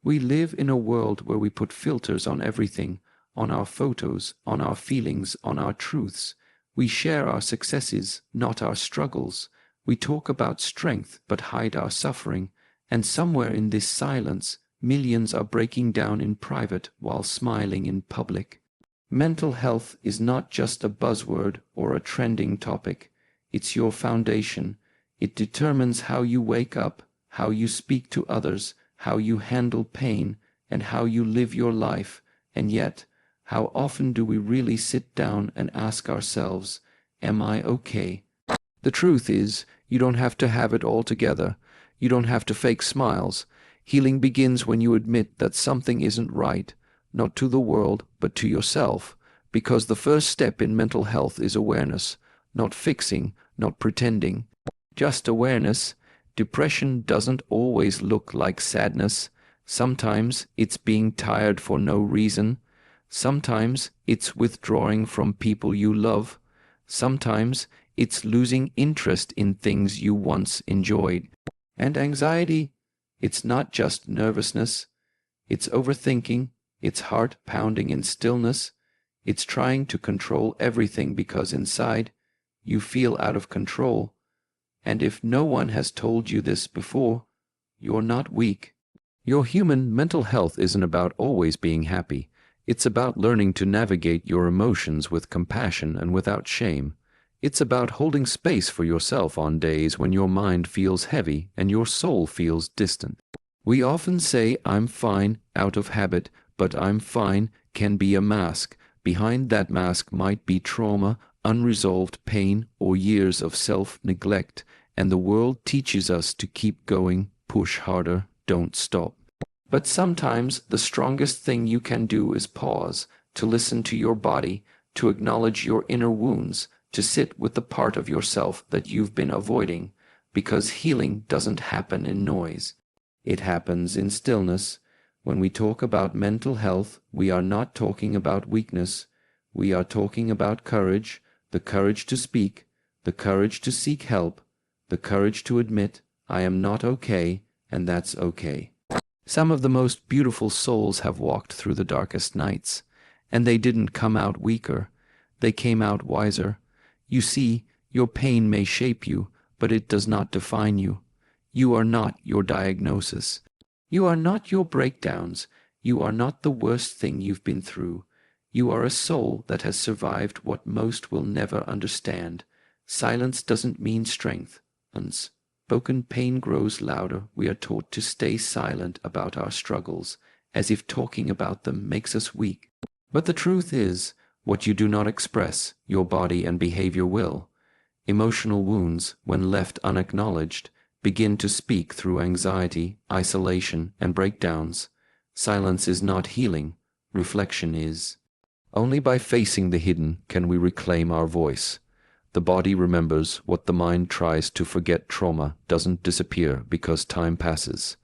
We live in a world where we put filters on everything, on our photos, on our feelings, on our truths. We share our successes, not our struggles. We talk about strength but hide our suffering, and somewhere in this silence, millions are breaking down in private while smiling in public. Mental health is not just a buzzword or a trending topic. It's your foundation. It determines how you wake up, how you speak to others, how you handle pain, and how you live your life. And yet, how often do we really sit down and ask ourselves, am I okay? The truth is, you don't have to have it all together. You don't have to fake smiles. Healing begins when you admit that something isn't right, not to the world, but to yourself. Because the first step in mental health is awareness, not fixing, not pretending. Just awareness. Depression doesn't always look like sadness. Sometimes it's being tired for no reason. Sometimes it's withdrawing from people you love. Sometimes it's losing interest in things you once enjoyed. And anxiety, it's not just nervousness. It's overthinking. It's heart pounding in stillness. It's trying to control everything because inside you feel out of control. And if no one has told you this before, you're not weak. Your human mental health isn't about always being happy. It's about learning to navigate your emotions with compassion and without shame. It's about holding space for yourself on days when your mind feels heavy and your soul feels distant. We often say, I'm fine, out of habit, but I'm fine can be a mask. Behind that mask might be trauma, unresolved pain, or years of self-neglect, and the world teaches us to keep going, push harder, don't stop. But sometimes the strongest thing you can do is pause, to listen to your body, to acknowledge your inner wounds, to sit with the part of yourself that you've been avoiding, because healing doesn't happen in noise. It happens in stillness. When we talk about mental health, we are not talking about weakness. We are talking about courage, the courage to speak, the courage to seek help, the courage to admit, I am not okay, and that's okay. Some of the most beautiful souls have walked through the darkest nights, and they didn't come out weaker. They came out wiser. You see, your pain may shape you, but it does not define you. You are not your diagnosis. You are not your breakdowns. You are not the worst thing you've been through. You are a soul that has survived what most will never understand. Silence doesn't mean strength. Unspoken pain grows louder. We are taught to stay silent about our struggles, as if talking about them makes us weak. But the truth is, what you do not express, your body and behavior will. Emotional wounds, when left unacknowledged, begin to speak through anxiety, isolation, and breakdowns. Silence is not healing. Reflection is. Only by facing the hidden can we reclaim our voice. The body remembers what the mind tries to forget. Trauma doesn't disappear because time passes.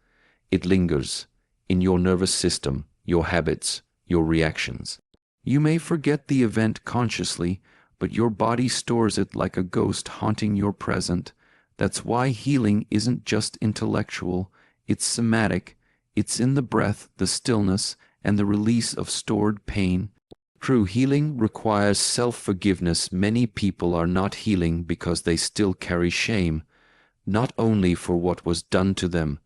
It lingers in your nervous system, your habits, your reactions. You may forget the event consciously, but your body stores it like a ghost haunting your present. That's why healing isn't just intellectual, it's somatic. It's in the breath, the stillness, and the release of stored pain. True healing requires self-forgiveness. Many people are not healing because they still carry shame, not only for what was done to them,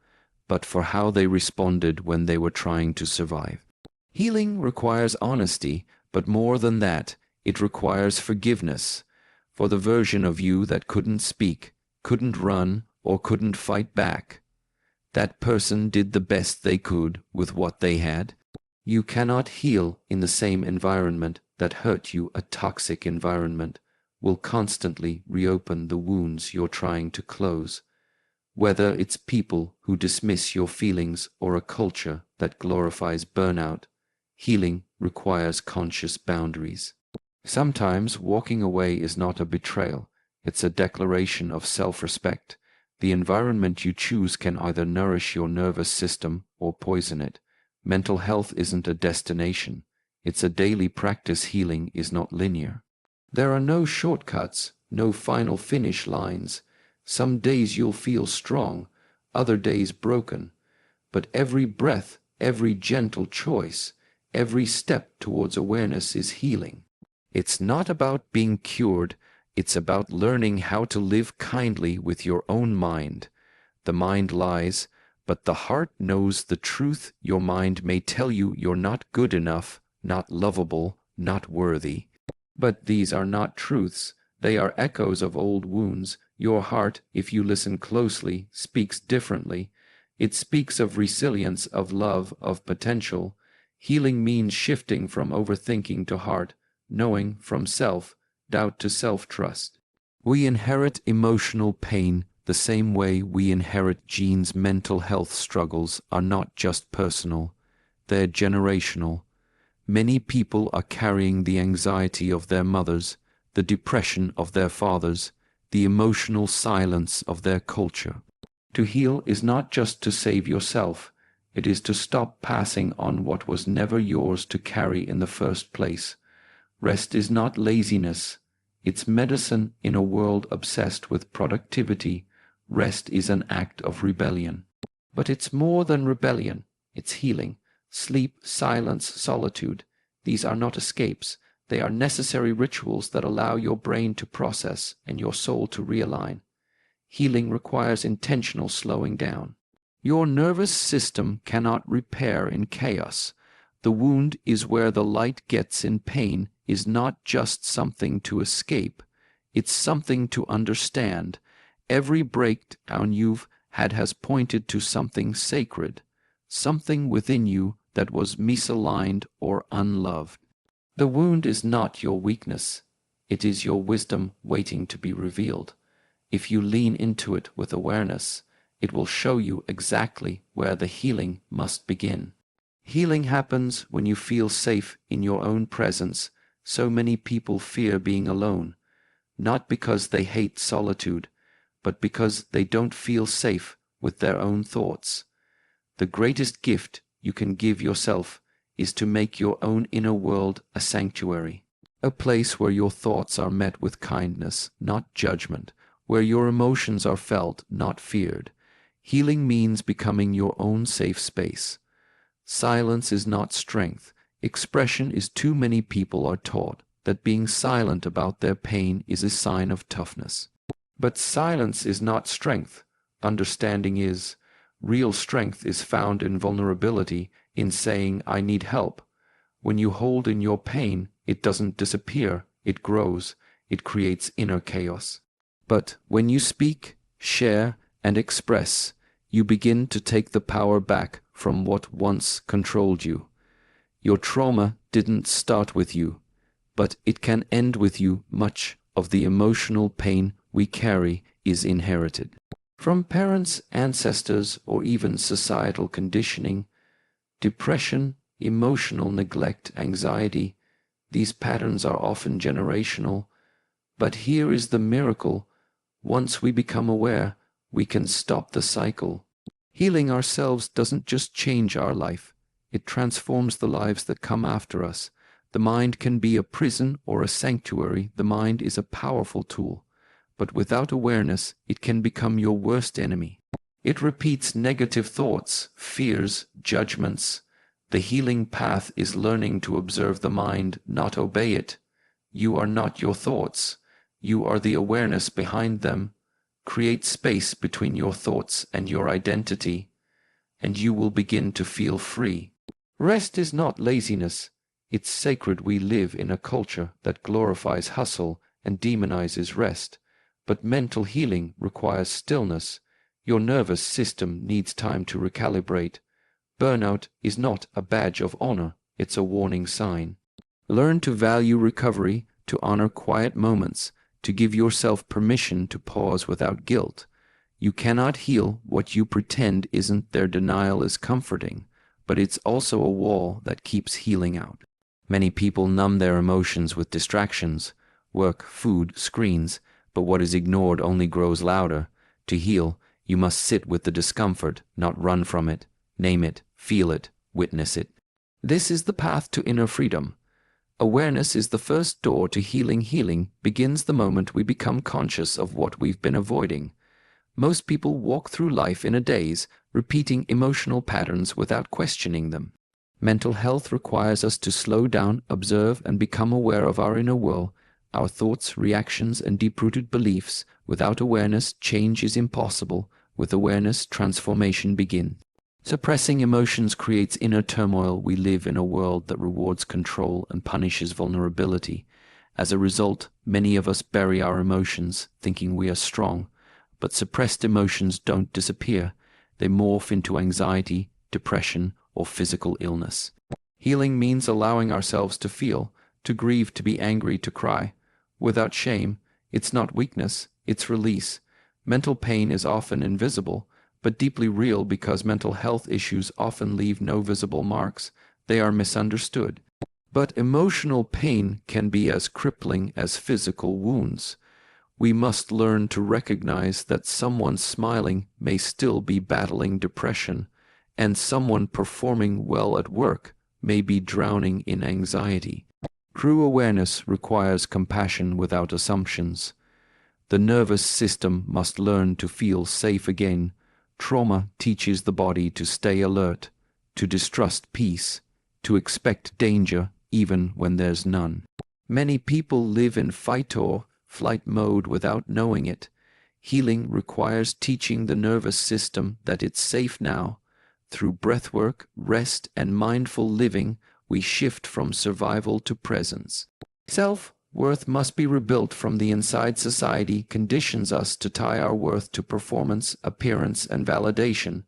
but for how they responded when they were trying to survive. Healing requires honesty, but more than that, it requires forgiveness for the version of you that couldn't speak, couldn't run, or couldn't fight back. That person did the best they could with what they had. You cannot heal in the same environment that hurt you. A toxic environment will constantly reopen the wounds you're trying to close. Whether it's people who dismiss your feelings or a culture that glorifies burnout, healing requires conscious boundaries. Sometimes walking away is not a betrayal, it's a declaration of self-respect. The environment you choose can either nourish your nervous system or poison it. Mental health isn't a destination, it's a daily practice. Healing is not linear. There are no shortcuts, no final finish lines. Some days you'll feel strong, other days broken. But every breath, every gentle choice, every step towards awareness is healing. It's not about being cured, it's about learning how to live kindly with your own mind. The mind lies, but the heart knows the truth. Your mind may tell you you're not good enough, not lovable, not worthy. But these are not truths, they are echoes of old wounds. Your heart, if you listen closely, speaks differently. It speaks of resilience, of love, of potential. Healing means shifting from overthinking to heart, knowing from self, doubt to self-trust. We inherit emotional pain the same way we inherit genes. Mental health struggles are not just personal, they're generational. Many people are carrying the anxiety of their mothers, the depression of their fathers, the emotional silence of their culture. To heal is not just to save yourself, it is to stop passing on what was never yours to carry in the first place. Rest is not laziness, it's medicine in a world obsessed with productivity. Rest is an act of rebellion. But it's more than rebellion, it's healing. Sleep, silence, solitude, these are not escapes. They are necessary rituals that allow your brain to process and your soul to realign. Healing requires intentional slowing down. Your nervous system cannot repair in chaos. The wound is where the light gets in. Pain is not just something to escape, it's something to understand. Every breakdown you've had has pointed to something sacred, something within you that was misaligned or unloved. The wound is not your weakness, it is your wisdom waiting to be revealed. If you lean into it with awareness, it will show you exactly where the healing must begin. Healing happens when you feel safe in your own presence. So many people fear being alone, not because they hate solitude, but because they don't feel safe with their own thoughts. The greatest gift you can give yourself is to make your own inner world a sanctuary, a place where your thoughts are met with kindness, not judgment, where your emotions are felt, not feared. Healing means becoming your own safe space. Silence is not strength. Expression is. Too many people are taught that being silent about their pain is a sign of toughness. But silence is not strength. Understanding is. Real strength is found in vulnerability, in saying, I need help. When you hold in your pain, it doesn't disappear, it grows, it creates inner chaos. But when you speak, share, and express, you begin to take the power back from what once controlled you. Your trauma didn't start with you, but it can end with you. Much of the emotional pain we carry is inherited from parents, ancestors, or even societal conditioning. Depression, emotional neglect, anxiety, these patterns are often generational. But here is the miracle. Once we become aware, we can stop the cycle. Healing ourselves doesn't just change our life, it transforms the lives that come after us. The mind can be a prison or a sanctuary. The mind is a powerful tool, but without awareness, it can become your worst enemy. It repeats negative thoughts, fears, judgments. The healing path is learning to observe the mind, not obey it. You are not your thoughts. You are the awareness behind them. Create space between your thoughts and your identity, and you will begin to feel free. Rest is not laziness. It's sacred. We live in a culture that glorifies hustle and demonizes rest. But mental healing requires stillness. Your nervous system needs time to recalibrate. Burnout is not a badge of honor, it's a warning sign. Learn to value recovery, to honor quiet moments, to give yourself permission to pause without guilt. You cannot heal what you pretend isn't there. Denial is comforting, but it's also a wall that keeps healing out. Many people numb their emotions with distractions, work, food, screens, but what is ignored only grows louder. To heal, you must sit with the discomfort, not run from it. Name it, feel it, witness it. This is the path to inner freedom. Awareness is the first door to healing. Healing begins the moment we become conscious of what we've been avoiding. Most people walk through life in a daze, repeating emotional patterns without questioning them. Mental health requires us to slow down, observe, and become aware of our inner world, our thoughts, reactions, and deep-rooted beliefs. Without awareness, change is impossible. With awareness, transformation begins. Suppressing emotions creates inner turmoil. We live in a world that rewards control and punishes vulnerability. As a result, many of us bury our emotions, thinking we are strong. But suppressed emotions don't disappear. They morph into anxiety, depression, or physical illness. Healing means allowing ourselves to feel, to grieve, to be angry, to cry. Without shame, it's not weakness, it's release. Mental pain is often invisible, but deeply real because mental health issues often leave no visible marks. They are misunderstood. But emotional pain can be as crippling as physical wounds. We must learn to recognize that someone smiling may still be battling depression, and someone performing well at work may be drowning in anxiety. True awareness requires compassion without assumptions. The nervous system must learn to feel safe again. Trauma teaches the body to stay alert, to distrust peace, to expect danger even when there's none. Many people live in fight or flight mode without knowing it. Healing requires teaching the nervous system that it's safe now. Through breathwork, rest, and mindful living, we shift from survival to presence. Self-worth must be rebuilt from the inside. Society conditions us to tie our worth to performance, appearance, and validation.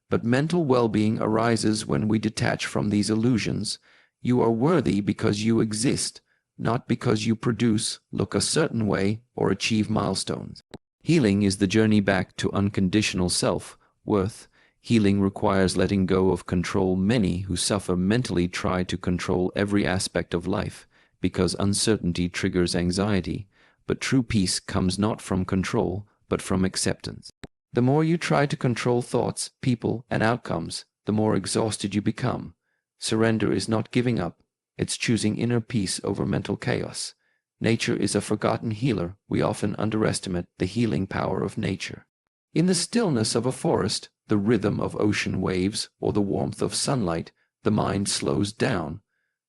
But mental well-being arises when we detach from these illusions. You are worthy because you exist, not because you produce, look a certain way, or achieve milestones. Healing is the journey back to unconditional self-worth. Healing requires letting go of control. Many who suffer mentally try to control every aspect of life because uncertainty triggers anxiety. But true peace comes not from control, but from acceptance. The more you try to control thoughts, people, and outcomes, the more exhausted you become. Surrender is not giving up. It's choosing inner peace over mental chaos. Nature is a forgotten healer. We often underestimate the healing power of nature. In the stillness of a forest, the rhythm of ocean waves, or the warmth of sunlight, the mind slows down.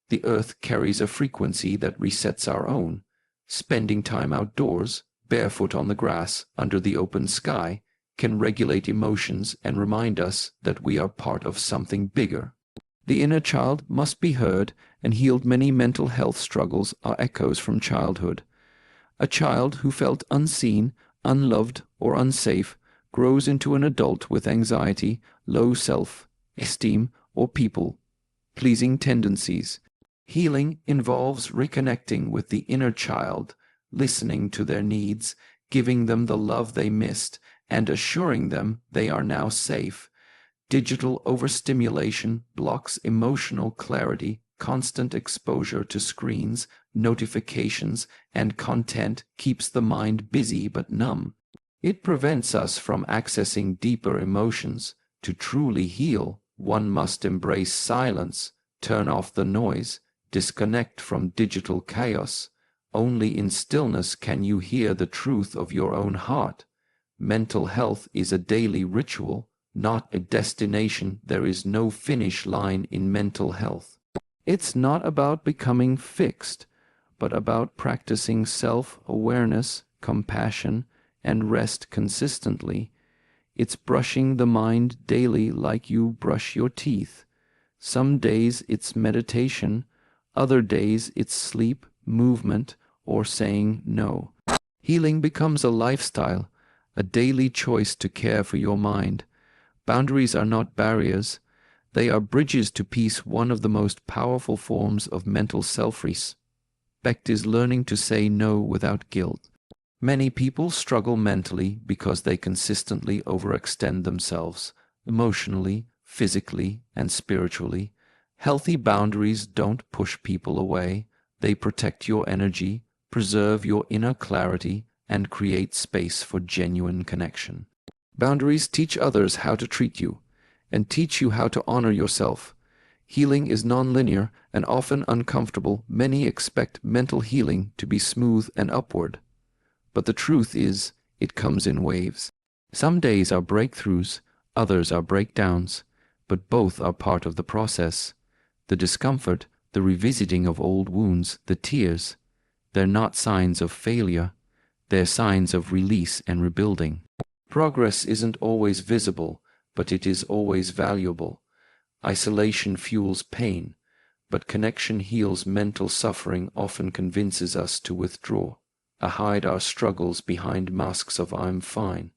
The earth carries a frequency that resets our own. Spending time outdoors, barefoot on the grass, under the open sky, can regulate emotions and remind us that we are part of something bigger. The inner child must be heard and healed. Many mental health struggles are echoes from childhood. A child who felt unseen, unloved, or unsafe grows into an adult with anxiety, low self-esteem, or people-pleasing tendencies. Healing involves reconnecting with the inner child, listening to their needs, giving them the love they missed, and assuring them they are now safe. Digital overstimulation blocks emotional clarity. Constant exposure to screens, notifications, and content keeps the mind busy but numb. It prevents us from accessing deeper emotions. To truly heal, one must embrace silence, turn off the noise, disconnect from digital chaos. Only in stillness can you hear the truth of your own heart. Mental health is a daily ritual, not a destination. There is no finish line in mental health. It's not about becoming fixed, but about practicing self-awareness, compassion, and rest consistently. It's brushing the mind daily like you brush your teeth. Some days it's meditation, other days it's sleep, movement, or saying no. Healing becomes a lifestyle, a daily choice to care for your mind. Boundaries are not barriers. They are bridges to peace. One of the most powerful forms of mental self-respect is learning to say no without guilt. Many people struggle mentally because they consistently overextend themselves, emotionally, physically, and spiritually. Healthy boundaries don't push people away. They protect your energy, preserve your inner clarity, and create space for genuine connection. Boundaries teach others how to treat you, and teach you how to honor yourself. Healing is non-linear and often uncomfortable. Many expect mental healing to be smooth and upward. But the truth is, it comes in waves. Some days are breakthroughs, others are breakdowns, but both are part of the process. The discomfort, the revisiting of old wounds, the tears, they're not signs of failure, they're signs of release and rebuilding. Progress isn't always visible, but it is always valuable. Isolation fuels pain, but connection heals mental suffering, often convinces us to withdraw, hide our struggles behind masks of "I'm fine."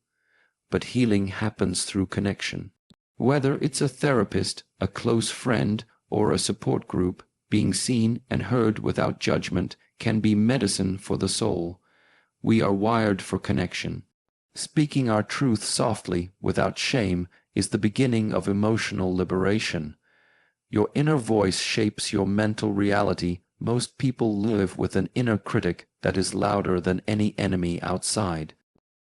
But healing happens through connection. Whether it's a therapist, a close friend, or a support group, being seen and heard without judgment can be medicine for the soul. We are wired for connection. Speaking our truth softly, without shame, is the beginning of emotional liberation. Your inner voice shapes your mental reality. Most people live with an inner critic that is louder than any enemy outside.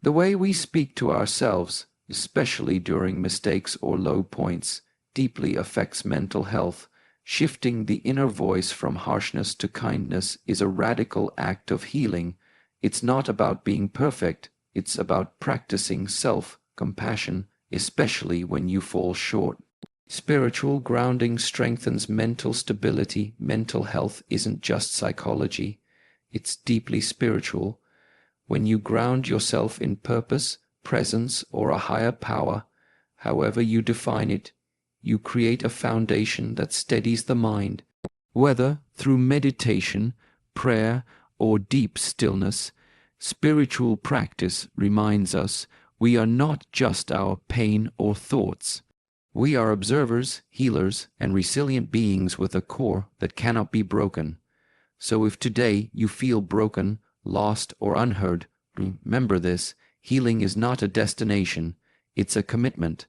The way we speak to ourselves, especially during mistakes or low points, deeply affects mental health. Shifting the inner voice from harshness to kindness is a radical act of healing. It's not about being perfect, it's about practicing self-compassion, especially when you fall short. Spiritual grounding strengthens mental stability. Mental health isn't just psychology, it's deeply spiritual. When you ground yourself in purpose, presence, or a higher power, however you define it, you create a foundation that steadies the mind. Whether through meditation, prayer, or deep stillness, spiritual practice reminds us we are not just our pain or thoughts. We are observers, healers, and resilient beings with a core that cannot be broken. So if today you feel broken, lost, or unheard, remember this: healing is not a destination, it's a commitment.